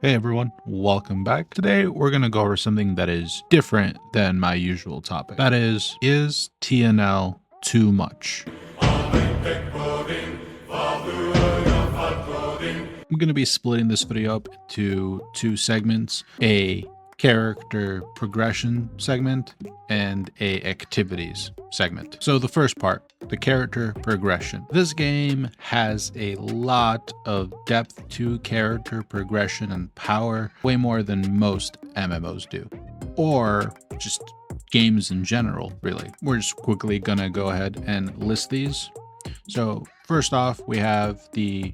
Hey everyone, welcome back. Today we're going to go over something that is different than my usual topic. That is TNL too much? I'm going to be splitting this video up into two segments, a character progression segment and a activities segment. So the first part, the character progression. This game has a lot of depth to character progression and power, way more than most MMOs do, or just games in general, really. We're just quickly gonna go ahead and list these. So first off, we have the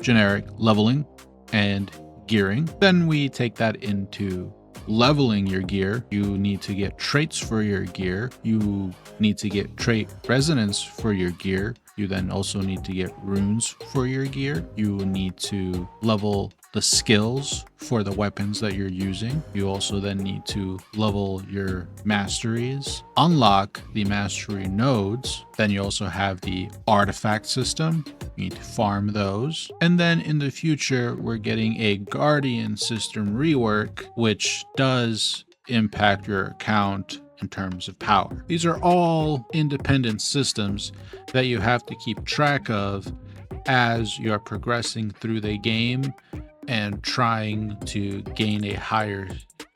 generic leveling and gearing. Then we take that into leveling your gear. You need to get traits for your gear. You need to get trait resonance for your gear. You then also need to get runes for your gear. You need to level the skills for the weapons that you're using. You also then need to level your masteries, unlock the mastery nodes. Then you also have the artifact system. You need to farm those. And then in the future, we're getting a guardian system rework, which does impact your account in terms of power. These are all independent systems that you have to keep track of as you're progressing through the game and trying to gain a higher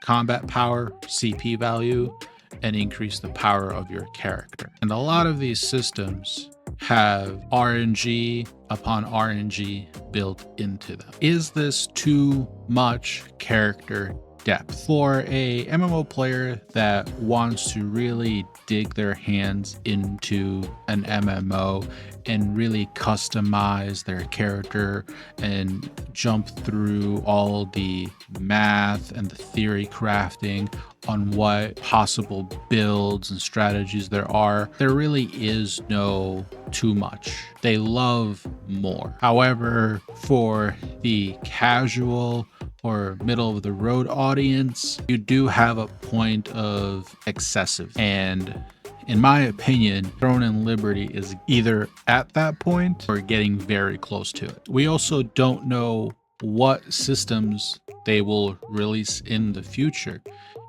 combat power, CP value, and increase the power of your character. And a lot of these systems have RNG upon RNG built into them. Is this too much character depth? For a MMO player that wants to really dig their hands into an MMO and really customize their character and jump through all the math and the theory crafting on what possible builds and strategies there are, there really is no too much. They love more. However, for the casual or middle of the road audience, you do have a point of excessive. And in my opinion, Throne and Liberty is either at that point or getting very close to it. We also don't know what systems they will release in the future,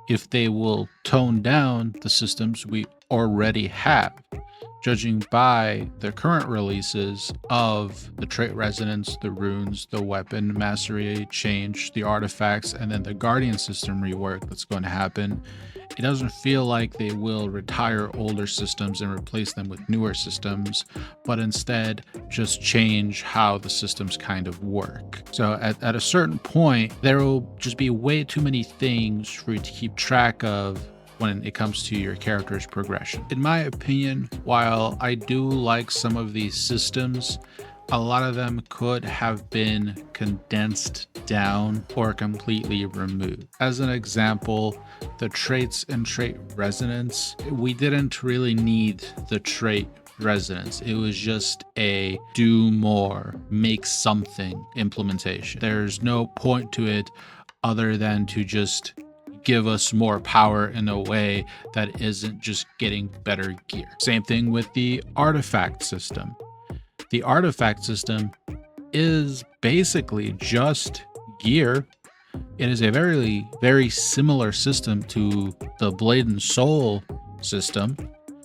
if they will tone down the systems we already have. Judging by the current releases of the trait resonance, the runes, the weapon mastery change, the artifacts, and then the guardian system rework that's going to happen, it doesn't feel like they will retire older systems and replace them with newer systems, but instead just change how the systems kind of work. So at a certain point, there will just be way too many things for you to keep track of when it comes to your character's progression. In my opinion, while I do like some of these systems, a lot of them could have been condensed down or completely removed. As an example, the traits and trait resonance, we didn't really need the trait resonance. It was just a do more, make something implementation. There's no point to it other than to just give us more power in a way that isn't just getting better gear. Same thing with the artifact system. The artifact system is basically just gear. It is a very, very similar system to the Blade and Soul system,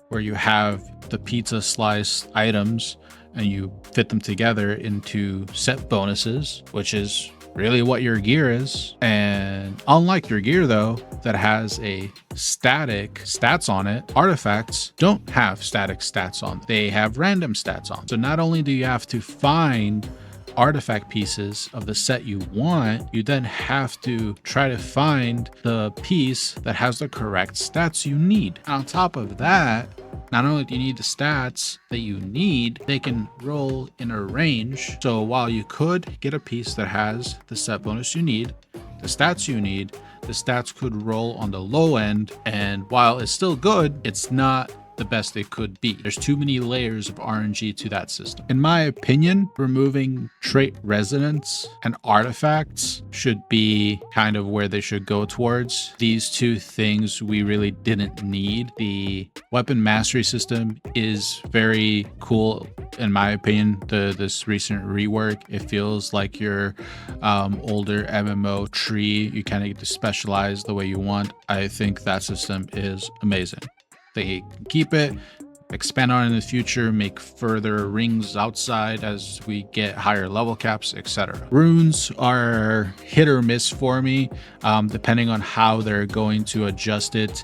where you have the pizza slice items and you fit them together into set bonuses, which is really what your gear is. And unlike your gear though, that has a static stats on it, artifacts don't have static stats on them. They have random stats on. So not only do you have to find artifact pieces of the set you want, you then have to try to find the piece that has the correct stats you need. And on top of that, not only do you need the stats that you need, they can roll in a range. So while you could get a piece that has the set bonus you need, the stats you need, the stats could roll on the low end. And while it's still good, it's not the best it could be. There's too many layers of RNG to that system. In my opinion, removing trait resonance and artifacts should be kind of where they should go towards. These two things we really didn't need. The weapon mastery system is very cool in my opinion. This recent rework, it feels like your older MMO tree. You kind of get to specialize the way you want. I think that system is amazing. They keep it, expand on it in the future, make further rings outside as we get higher level caps, etc. Runes are hit or miss for me, depending on how they're going to adjust it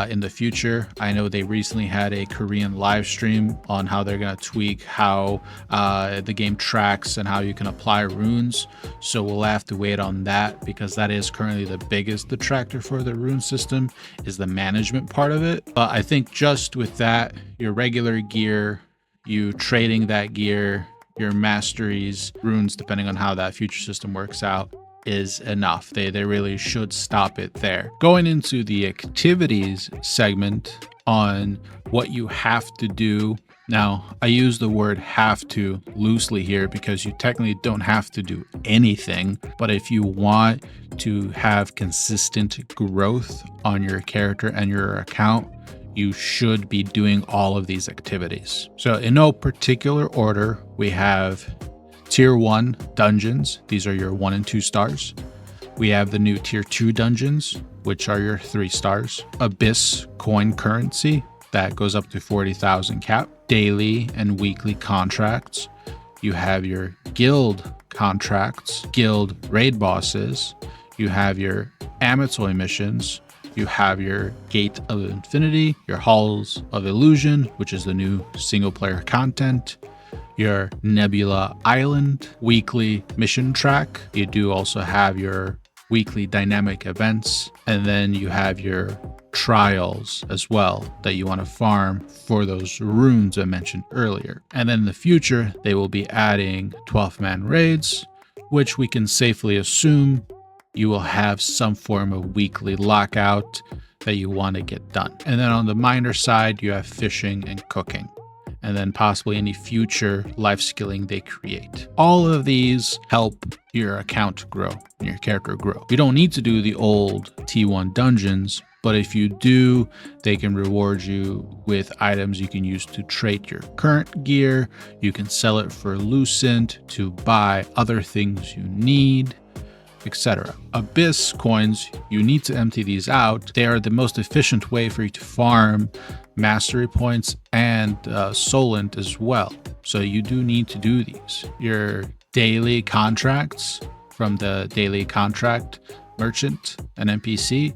in the future. I know they recently had a Korean live stream on how they're going to tweak how the game tracks and how you can apply runes. So we'll have to wait on that, because that is currently the biggest detractor for the rune system, is the management part of it. But I think just with that, your regular gear, you trading that gear, your masteries, runes, depending on how that future system works out, is enough. They really should stop it there. Going into the activities segment on what you have to do. Now, I use the word have to loosely here because you technically don't have to do anything, but if you want to have consistent growth on your character and your account, you should be doing all of these activities. So in no particular order, we have tier 1 dungeons. These are your 1 and 2 stars. We have the new tier 2 dungeons, which are your 3 stars. Abyss coin currency, that goes up to 40,000 cap. Daily and weekly contracts. You have your guild contracts, guild raid bosses. You have your Amatoy missions. You have your Gate of Infinity, your Halls of Illusion, which is the new single player content, your Nebula Island weekly mission track. You do also have your weekly dynamic events, and then you have your trials as well that you want to farm for those runes I mentioned earlier. And then in the future, they will be adding 12-man raids, which we can safely assume you will have some form of weekly lockout that you want to get done. And then on the minor side, you have fishing and cooking, and then possibly any future life skilling they create. All of these help your account grow and your character grow. You don't need to do the old T1 dungeons, but if you do, they can reward you with items you can use to trade your current gear. You can sell it for Lucent to buy other things you need, etc. Abyss coins, you need to empty these out. They are the most efficient way for you to farm mastery points and Solent as well. So you do need to do these. Your daily contracts from the daily contract merchant and NPC,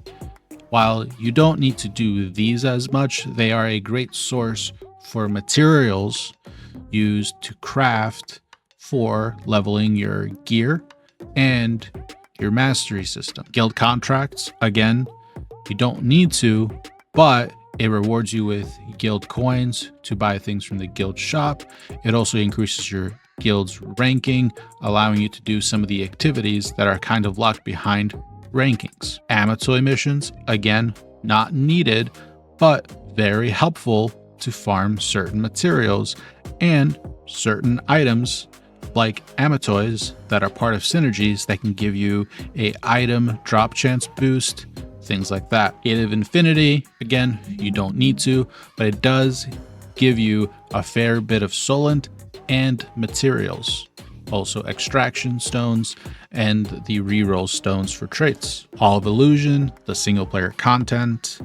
while you don't need to do these as much, they are a great source for materials used to craft for leveling your gear and your mastery system. Guild contracts, again, you don't need to, but it rewards you with guild coins to buy things from the guild shop. It also increases your guild's ranking, allowing you to do some of the activities that are kind of locked behind rankings. Amatoy missions, again, not needed, but very helpful to farm certain materials and certain items like Amatoys that are part of synergies that can give you a item drop chance boost, things like that. Gate of Infinity, again, you don't need to, but it does give you a fair bit of Solent and materials. Also extraction stones and the reroll stones for traits. Hall of Illusion, the single player content,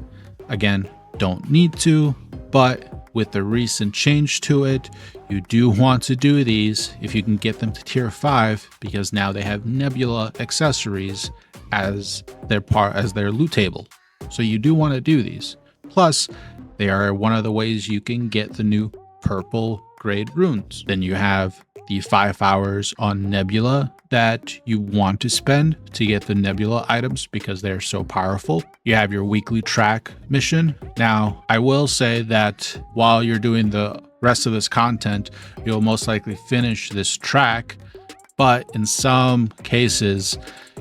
again, don't need to, but with the recent change to it, you do want to do these if you can get them to tier 5, because now they have Nebula accessories as their loot table. So you do want to do these. Plus, they are one of the ways you can get the new purple grade runes. Then you have the 5 hours on Nebula that you want to spend to get the Nebula items because they're so powerful. You have your weekly track mission. Now, I will say that while you're doing the rest of this content, you'll most likely finish this track, but in some cases,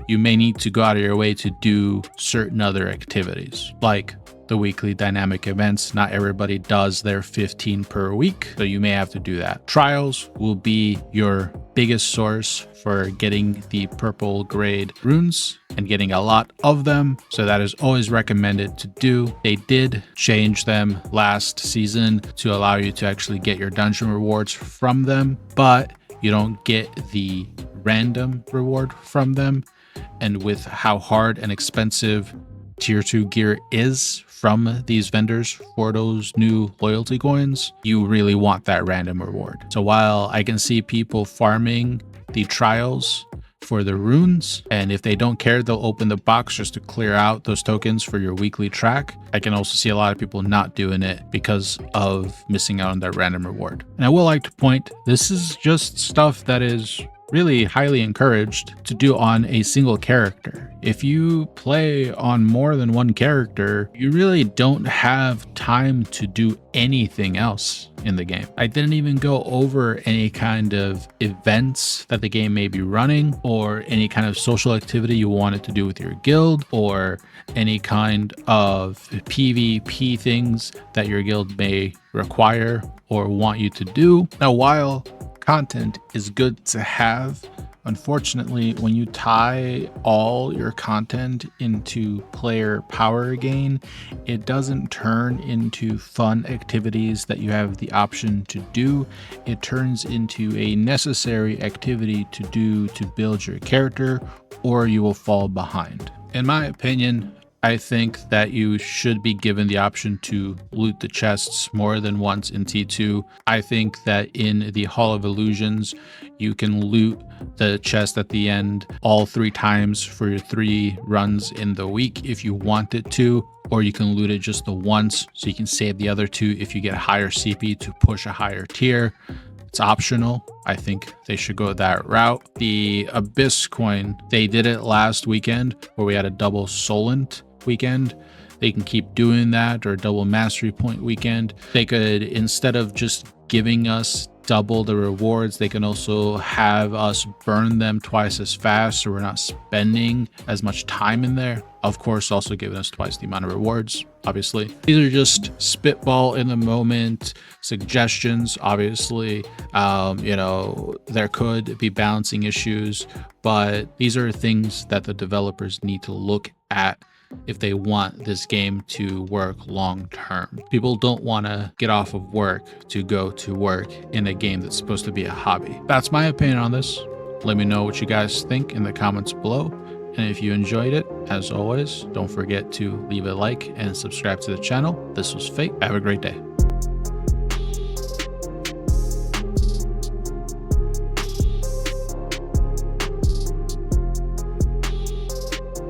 you may need to go out of your way to do certain other activities, like the weekly dynamic events. Not everybody does their 15 per week, so you may have to do that. Trials will be your biggest source for getting the purple grade runes and getting a lot of them, so that is always recommended to do. They did change them last season to allow you to actually get your dungeon rewards from them, but you don't get the random reward from them. And with how hard and expensive tier 2 gear is from these vendors for those new loyalty coins, you really want that random reward. So while I can see people farming the trials for the runes, and if they don't care, they'll open the box just to clear out those tokens for your weekly track, I can also see a lot of people not doing it because of missing out on that random reward. And I will like to point, this is just stuff that is really highly encouraged to do on a single character. If you play on more than one character, you really don't have time to do anything else in the game. I didn't even go over any kind of events that the game may be running, or any kind of social activity you wanted to do with your guild, or any kind of PvP things that your guild may require or want you to do. Now, while content is good to have, unfortunately, when you tie all your content into player power gain, it doesn't turn into fun activities that you have the option to do. It turns into a necessary activity to do to build your character, or you will fall behind. In my opinion, I think that you should be given the option to loot the chests more than once in T2. I think that in the Hall of Illusions, you can loot the chest at the end all 3 times for your 3 runs in the week if you wanted to, or you can loot it just the once so you can save the other 2 if you get higher CP to push a higher tier. It's optional. I think they should go that route. The Abyss coin, they did it last weekend where we had a double Solent weekend. They can keep doing that, or double mastery point weekend. They could, instead of just giving us double the rewards, they can also have us burn them twice as fast, so we're not spending as much time in there. Of course, also giving us twice the amount of rewards, obviously. These are just spitball in the moment suggestions. Obviously, there could be balancing issues, but these are things that the developers need to look at if they want this game to work long term. People don't want to get off of work to go to work in a game that's supposed to be a hobby. That's my opinion on this. Let me know what you guys think in the comments below. And if you enjoyed it, as always, don't forget to leave a like and subscribe to the channel. This was Fate. Have a great day.